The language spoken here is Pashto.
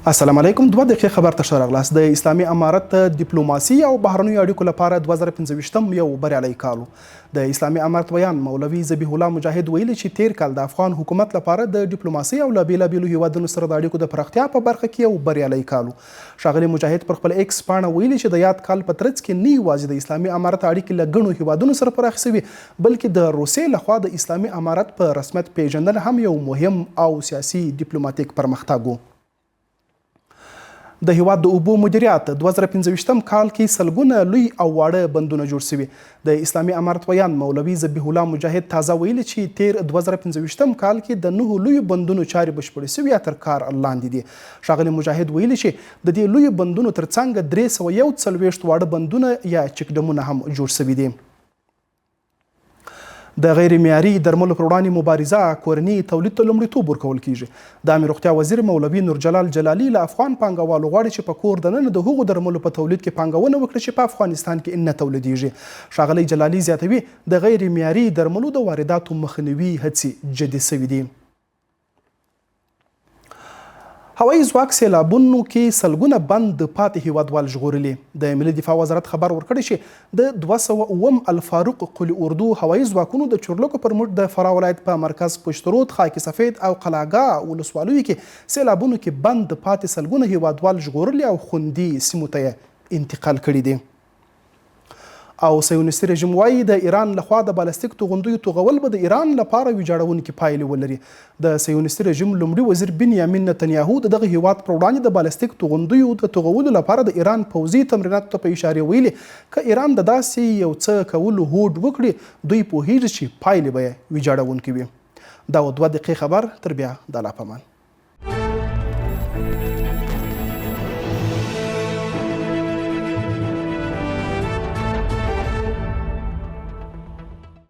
السلام علیکم. 2 دقیقې خبر ته ښه راغلاست. د اسلامي امارت ډیپلوماسي او بهرنیو اړیکو لپاره 2025 یو بریالی کال و. د اسلامي امارت ویان مولوي ذبیح الله مجاهد ویلي چې تیر کال د افغان حکومت لپاره د ډیپلوماسي او له بیلابیلو هیوادونو سره د اړیکو د پراختیا په برخه کې یو بریالی کال و. ښاغلي مجاهد پر خپل ایکس پاڼه ویلي چې د یاد کال په ترڅ کې نه یوازې د اسلامي امارت اړیکې له ګڼو هیوادونو سره پراخې شوي، بلکې د روسیې لخوا د اسلامي امارت په رسمیت پیژندل هم یو مهم او سیاسي ډیپلوماتیک پرمختګ و. د هیواد د اوبو مدیریت 2025 کال کې سلګونه لوی او واړه بندونه جوړ شوي. د اسلامي امارت ویان مولوي ذبیح الله مجاهد تازه ویلي چې تیر 2025 کال کې د 9 لویو بندونو چارې بشپړې شوي یا تر کار لاندې دي. ښاغلي مجاهد ویلي چې د دې لویو بندونو ترڅنګ 341 واړه بندونه یا چکډمونه هم جوړ شوي دي. د غیر معیاري درملو پر وړاندې مبارزه کورني تولید ته لومړیتوب ورکول کیږي. د امیر روغتیا وزیر مولوي نورجلال جلالي له افغان پانګوالو غواړي چې په کور دننه د هغو درملو په تولید کې پانګونه وکړي چې په افغانستان کې نه تولیدیږي. ښاغلی جلالي زیاتوي د غیر معیاري درملو د وارداتو مخنیوي هڅې جدي شوي دي. هوایي ځواک سیلابونو کې سلګونه بند پاتې هیوادوال ژغورلي. د ملي دفاع وزارت خبر ورکړی چې د 209 الفاروق قلي اردو هوایي ځواکونو د چورلکو پر مټ د فراه ولایت په مرکز پشترود، خاک سفید او قلاګاه ولسوالیو کې سیلابونو کې بند پاتې سلګونه هیوادوال ژغورلي او خوندي سیمو ته یې انتقال کړي دي. او صهیونیستي رژیم وایي د ایران لخوا د بالستیک توغندیو توغول به د ایران لپاره ویجاړونکې پایلې ولري. د صهیونیستي رژیم لومړي وزیر بنیامین نتنیاهو د دغه هیواد پر وړاندې د بالستیک توغندیو د توغولو لپاره د ایران پوځي تمریناتو ته په اشارې ویلي که ایران د داسې یو څه کولو هوډ وکړي دوی پوهیږي چې پایلې به یې ویجاړونکې وي. دا و 2 دقیقې خبر. تر بیا د الله په امان.